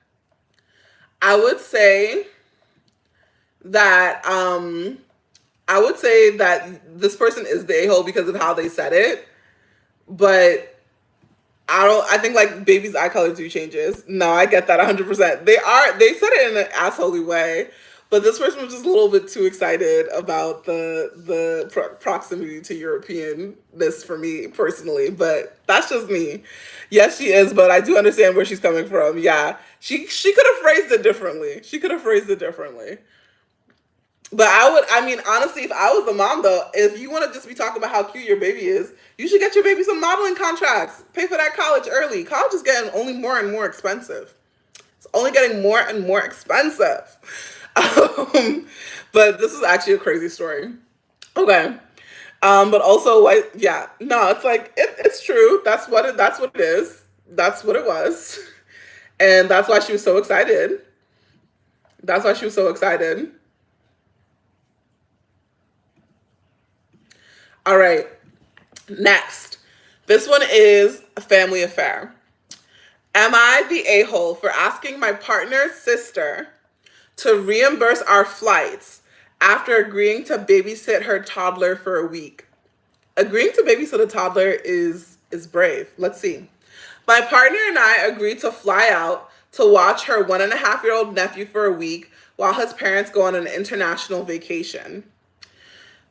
I would say that this person is the a-hole because of how they said it, but I think like baby's eye color do changes. No, I get that 100%. They said it in an assholey way, but this person was just a little bit too excited about the proximity to Europeanness for me personally, but that's just me. Yes, she is, but I do understand where she's coming from. Yeah, she could have phrased it differently. But I would, I mean, honestly, if I was the mom though, if you want to just be talking about how cute your baby is, you should get your baby some modeling contracts. Pay for that college early. College is getting only more and more expensive. It's only getting more and more expensive. Um, but this is actually a crazy story. Okay. But also, like, yeah, no, it's like it's true. That's what it is. That's what it was, and that's why she was so excited. That's why she was so excited. All right, next. This one is a family affair. Am I the a hole for asking my partner's sister to reimburse our flights after agreeing to babysit her toddler for a week? Agreeing to babysit a toddler is brave. Let's see. My partner and I agreed to fly out to watch her 1.5-year-old nephew for a week while his parents go on an international vacation.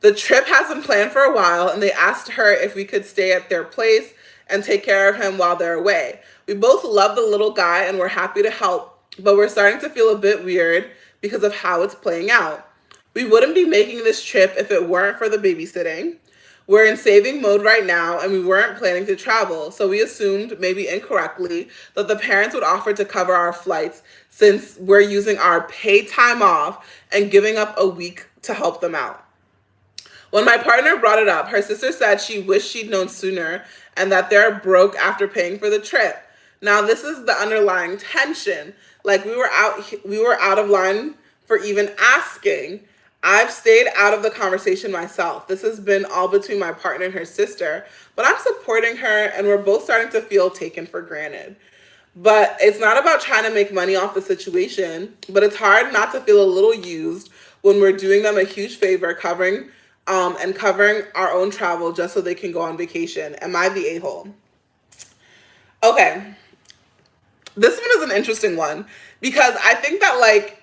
The trip has been planned for a while, and they asked her if we could stay at their place and take care of him while they're away. We both love the little guy and we're happy to help, but we're starting to feel a bit weird because of how it's playing out. We wouldn't be making this trip if it weren't for the babysitting. We're in saving mode right now and we weren't planning to travel, so we assumed, maybe incorrectly, that the parents would offer to cover our flights since we're using our paid time off and giving up a week to help them out. When my partner brought it up, her sister said she wished she'd known sooner and that they're broke after paying for the trip. Now, this is the underlying tension. Like we were out of line for even asking. I've stayed out of the conversation myself. This has been all between my partner and her sister, but I'm supporting her and we're both starting to feel taken for granted. But it's not about trying to make money off the situation, but it's hard not to feel a little used when we're doing them a huge favor covering our own travel just so they can go on vacation. Am I the a-hole? Okay. This one is an interesting one because I think that like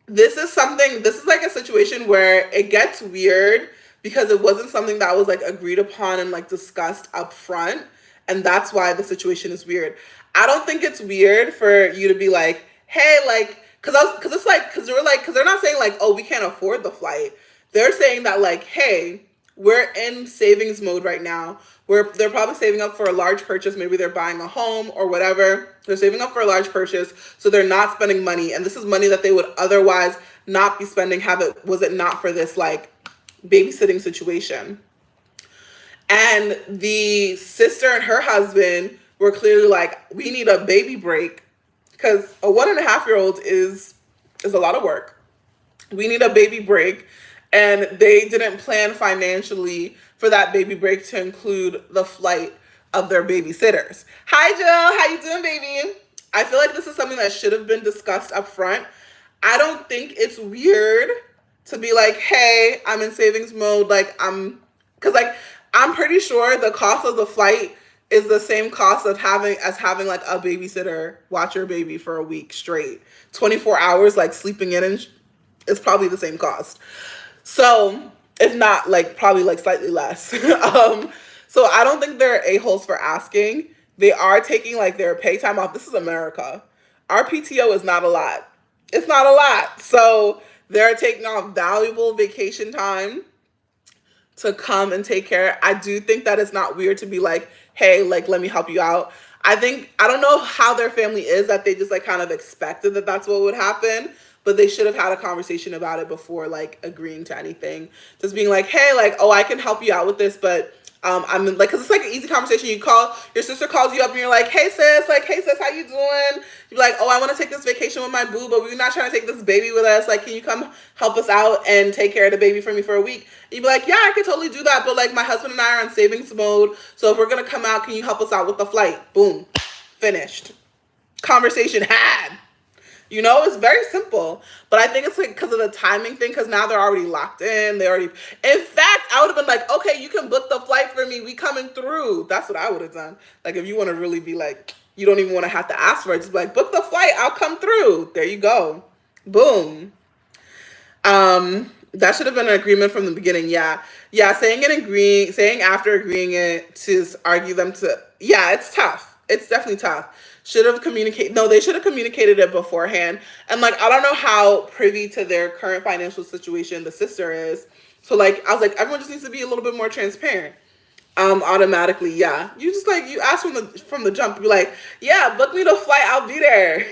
this is like a situation where it gets weird because it wasn't something that was like agreed upon and like discussed up front, and that's why the situation is weird. I don't think it's weird for you to be like, hey, like, because it's like, because they're not saying like, oh, we can't afford the flight. They're saying that like, hey, we're in savings mode right now. They're probably saving up for a large purchase. Maybe they're buying a home or whatever. They're saving up for a large purchase, so they're not spending money. And this is money that they would otherwise not be spending. Have it was it not for this like babysitting situation? And the sister and her husband were clearly like, we need a baby break because a 1.5-year-old is a lot of work. We need a baby break, and they didn't plan financially for that baby break to include the flight of their babysitters. Hi Jill, how you doing, baby? I feel like this is something that should have been discussed up front. I don't think it's weird to be like, hey, I'm in savings mode, like because like I'm pretty sure the cost of the flight is the same cost of having like a babysitter watch your baby for a week straight, 24 hours, like sleeping in, and it's probably the same cost. So if not, like probably like slightly less. So I don't think they're a-holes for asking. They are taking like their pay time off. This is America. Our PTO is not a lot. It's not a lot. So they're taking off valuable vacation time to come and take care. I do think that it's not weird to be like, hey, like, let me help you out. I don't know how their family is that they just like kind of expected that that's what would happen, but they should have had a conversation about it before like agreeing to anything. Just being like, hey, like, oh, I can help you out with this, but I'm like, cause it's like an easy conversation. You call, your sister calls you up and you're like, hey sis, how you doing? You're like, oh, I want to take this vacation with my boo, but we're not trying to take this baby with us. Like, can you come help us out and take care of the baby for me for a week? And you'd be like, yeah, I could totally do that, but like my husband and I are in savings mode, so if we're gonna come out, can you help us out with the flight? Boom, finished. Conversation had. You know, it's very simple. But I think it's like because of the timing thing, because now they're already locked in. In fact, I would have been like, okay, you can book the flight for me. We coming through. That's what I would have done. Like, if you want to really be like, you don't even want to have to ask for it. Just be like, book the flight. I'll come through. There you go. Boom. That should have been an agreement from the beginning. Yeah. Yeah. Saying after agreeing it to argue them to, yeah, it's tough. It's definitely tough. should have communicated. No, they should have communicated it beforehand. And like, I don't know how privy to their current financial situation the sister is. So like, I was like, everyone just needs to be a little bit more transparent. Automatically, yeah. You just like, you ask from the jump, be like, yeah, book me the flight, I'll be there.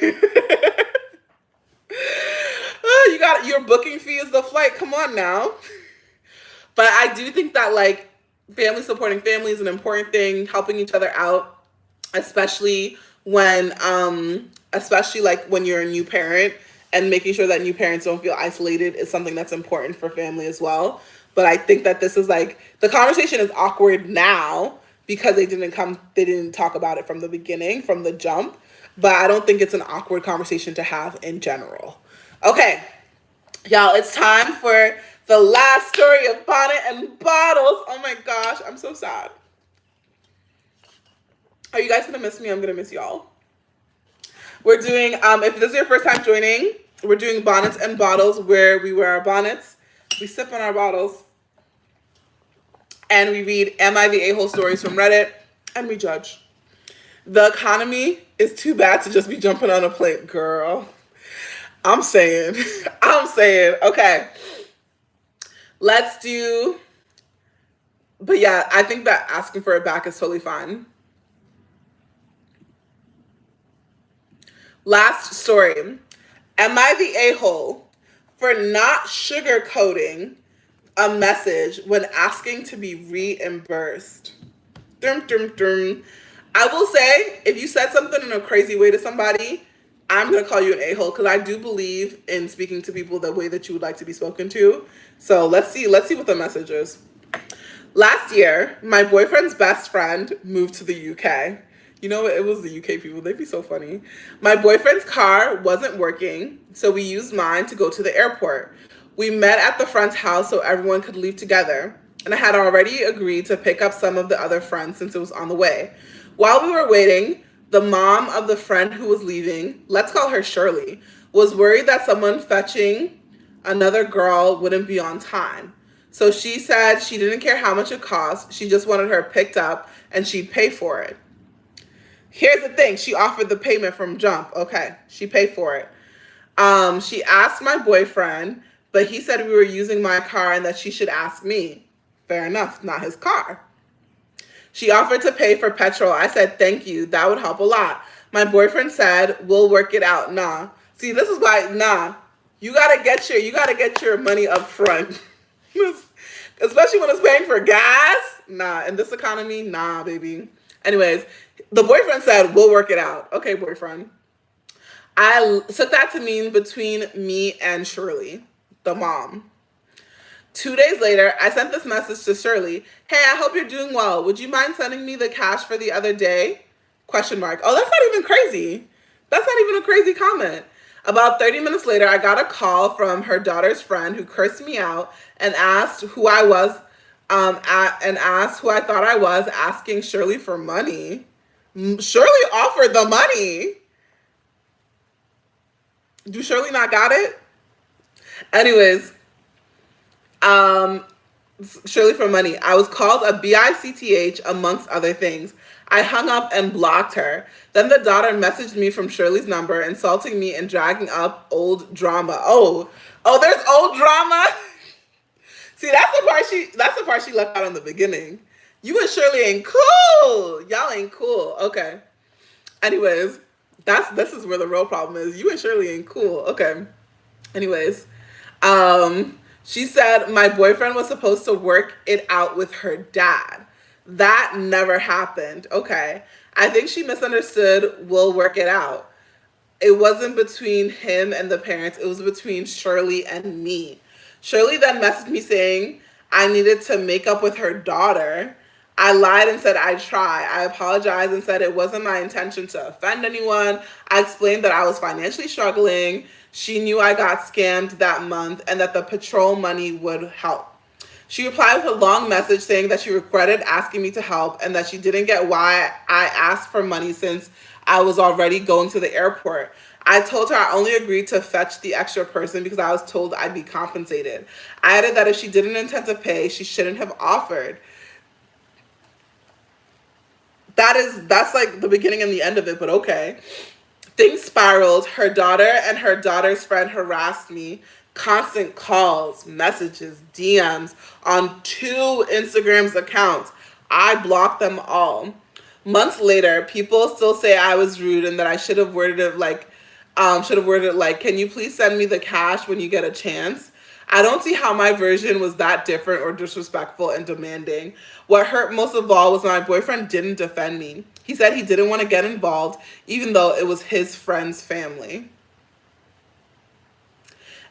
You got your booking fee is the flight. Come on now. But I do think that like family supporting family is an important thing, helping each other out, especially when especially like when you're a new parent, and making sure that new parents don't feel isolated is something that's important for family as well. But I think that this is like, the conversation is awkward now because they didn't talk about it from the beginning, from the jump. But I don't think it's an awkward conversation to have in general. Okay, y'all, it's time for the last story of Bonnet and Bottles. Oh my gosh, I'm so sad. Are you guys gonna miss me? I'm gonna miss y'all. We're doing, if this is your first time joining, we're doing Bonnets and Bottles, where we wear our bonnets, we sip on our bottles, and we read Am I the A-hole stories from Reddit, and we judge. The economy is too bad to just be jumping on a plate, girl. I'm saying. Okay. Let's do, but yeah, I think that asking for it back is totally fine. Last story. Am I the a-hole for not sugarcoating a message when asking to be reimbursed? Dum, dum, dum. I will say, if you said something in a crazy way to somebody, I'm going to call you an a-hole, because I do believe in speaking to people the way that you would like to be spoken to. So let's see what the message is. Last year, my boyfriend's best friend moved to the UK. You know, it was the UK people. They'd be so funny. My boyfriend's car wasn't working, so we used mine to go to the airport. We met at the friend's house so everyone could leave together, and I had already agreed to pick up some of the other friends since it was on the way. While we were waiting, the mom of the friend who was leaving, let's call her Shirley, was worried that someone fetching another girl wouldn't be on time. So she said she didn't care how much it cost. She just wanted her picked up and she'd pay for it. Here's the thing. She offered the payment from jump. Okay, she paid for it. She asked my boyfriend, but he said we were using my car and that she should ask me. Fair enough, not his car. She offered to pay for petrol. I said, thank you. That would help a lot. My boyfriend said, we'll work it out. Nah. See, this is why, nah. You gotta get your money up front. Especially when it's paying for gas. Nah, in this economy, nah, baby. Anyways, the boyfriend said, we'll work it out. Okay, boyfriend. I took that to mean between me and Shirley, the mom. 2 days later, I sent this message to Shirley. Hey, I hope you're doing well. Would you mind sending me the cash for the other day? Question mark. Oh, that's not even crazy. That's not even a crazy comment. About 30 minutes later, I got a call from her daughter's friend who cursed me out and asked who I was, and asked who I thought I was, asking Shirley for money. Shirley offered the money. Do Shirley not got it? Anyways, Shirley for money. I was called a BICTH amongst other things. I hung up and blocked her. Then the daughter messaged me from Shirley's number, insulting me and dragging up old drama. Oh, there's old drama. See, that's the part she left out in the beginning. You and Shirley ain't cool. Y'all ain't cool. Okay. Anyways, this is where the real problem is. You and Shirley ain't cool. Okay. Anyways, she said my boyfriend was supposed to work it out with her dad. That never happened. Okay. I think she misunderstood we'll work it out. It wasn't between him and the parents. It was between Shirley and me. Shirley then messaged me saying I needed to make up with her daughter. I lied and said I'd try. I apologized and said it wasn't my intention to offend anyone. I explained that I was financially struggling. She knew I got scammed that month and that the patrol money would help. She replied with a long message saying that she regretted asking me to help and that she didn't get why I asked for money since I was already going to the airport. I told her I only agreed to fetch the extra person because I was told I'd be compensated. I added that if she didn't intend to pay, she shouldn't have offered. That's like the beginning and the end of it, but okay. Things spiraled. Her daughter and her daughter's friend harassed me. Constant calls, messages, DMs on 2 Instagram's accounts. I blocked them all. Months later, people still say I was rude and that I should have worded it like, can you please send me the cash when you get a chance? I don't see how my version was that different or disrespectful and demanding. What hurt most of all was my boyfriend didn't defend me. He said he didn't want to get involved, even though it was his friend's family.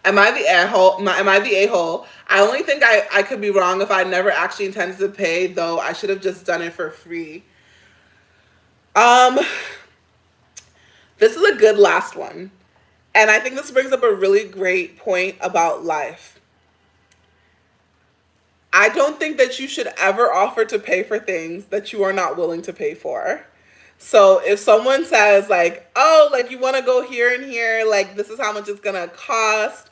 Am I the a-hole? Am I the a-hole? I only think I could be wrong if I never actually intended to pay, though I should have just done it for free. Um, this is a good last one. And I think this brings up a really great point about life. I don't think that you should ever offer to pay for things that you are not willing to pay for. So if someone says like, oh, like you want to go here and here, like this is how much it's going to cost.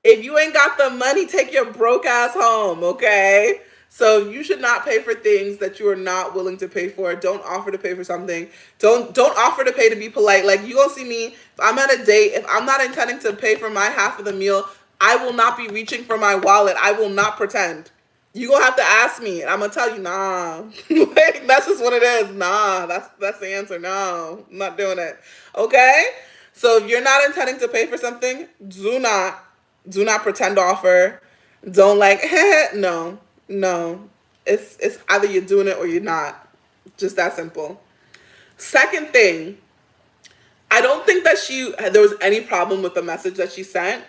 If you ain't got the money, take your broke ass home, okay? So you should not pay for things that you are not willing to pay for. Don't offer to pay for something. Don't offer to pay to be polite. Like you gonna see me, if I'm at a date, if I'm not intending to pay for my half of the meal, I will not be reaching for my wallet. I will not pretend. You gonna have to ask me, and I'm gonna tell you, nah. Like, that's just what it is. Nah, that's the answer. No, I'm not doing it. Okay? So if you're not intending to pay for something, do not pretend to offer. Don't like, no. It's either you're doing it or you're not. Just that simple. Second thing, I don't think that there was any problem with the message that she sent.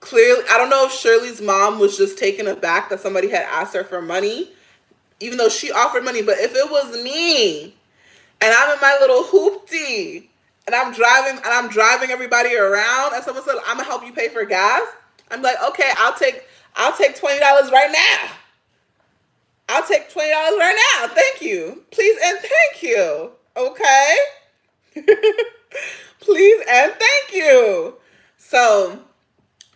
Clearly, I don't know if Shirley's mom was just taken aback that somebody had asked her for money, even though she offered money. But if it was me and I'm in my little hoopty and I'm driving everybody around and someone said, I'm gonna help you pay for gas, I'm like, okay, I'll take $20 right now. I'll take $20 right now. Thank you. Please and thank you. Okay? Please and thank you. So,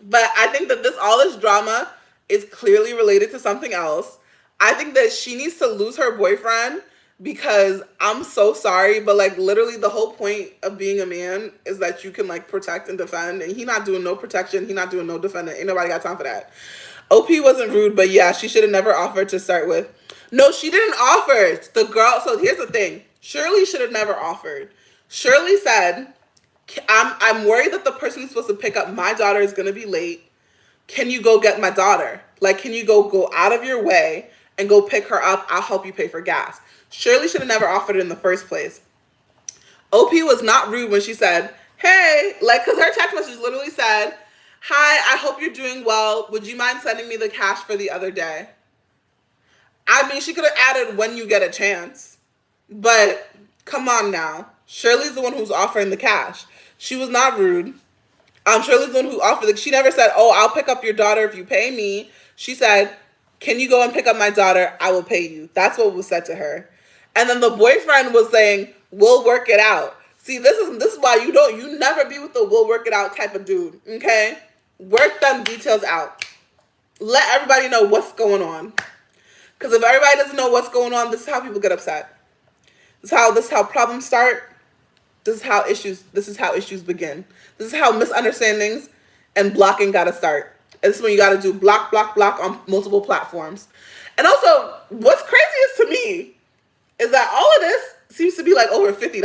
but I think that all this drama is clearly related to something else. I think that she needs to lose her boyfriend because I'm so sorry, but like literally the whole point of being a man is that you can like protect and defend, and he not doing no protection, he not doing no defending. Ain't nobody got time for that. OP wasn't rude, but yeah, she should have never offered to start with. No, she didn't offer. The girl, so here's the thing. Shirley should have never offered. Shirley said, I'm worried that the person who's supposed to pick up my daughter is going to be late. Can you go get my daughter? Like, can you go out of your way and go pick her up? I'll help you pay for gas. Shirley should have never offered it in the first place. OP was not rude when she said, hey, like, because her text message literally said, hi, I hope you're doing well. Would you mind sending me the cash for the other day? I mean, she could have added when you get a chance. But come on now. Shirley's the one who's offering the cash. She was not rude. Shirley's the one who offered it. She never said, oh, I'll pick up your daughter if you pay me. She said, can you go and pick up my daughter? I will pay you. That's what was said to her. And then the boyfriend was saying, we'll work it out. See, this is why you never be with the we'll work it out type of dude, okay? Work them details out. Let everybody know what's going on. Because if everybody doesn't know what's going on, this is how people get upset. This is how problems start. This is how issues begin. This is how misunderstandings and blocking gotta start. And this is when you gotta do block on multiple platforms. And also, what's craziest to me is that all of this seems to be like over $50.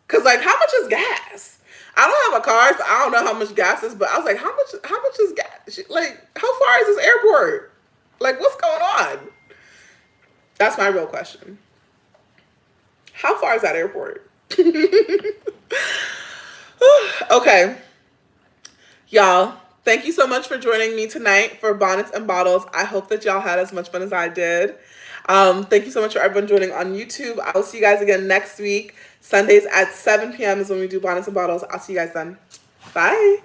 Cause like, how much is gas? I don't have a car, so I don't know how much gas is, but I was like, how much is gas? Like, how far is this airport? Like, what's going on? That's my real question. How far is that airport? Okay. Y'all, thank you so much for joining me tonight for Bonnets and Bottles. I hope that y'all had as much fun as I did. Thank you so much for everyone joining on YouTube. I will see you guys again next week. Sundays at 7 p.m. is when we do Bonnets and Bottles. I'll see you guys then. Bye.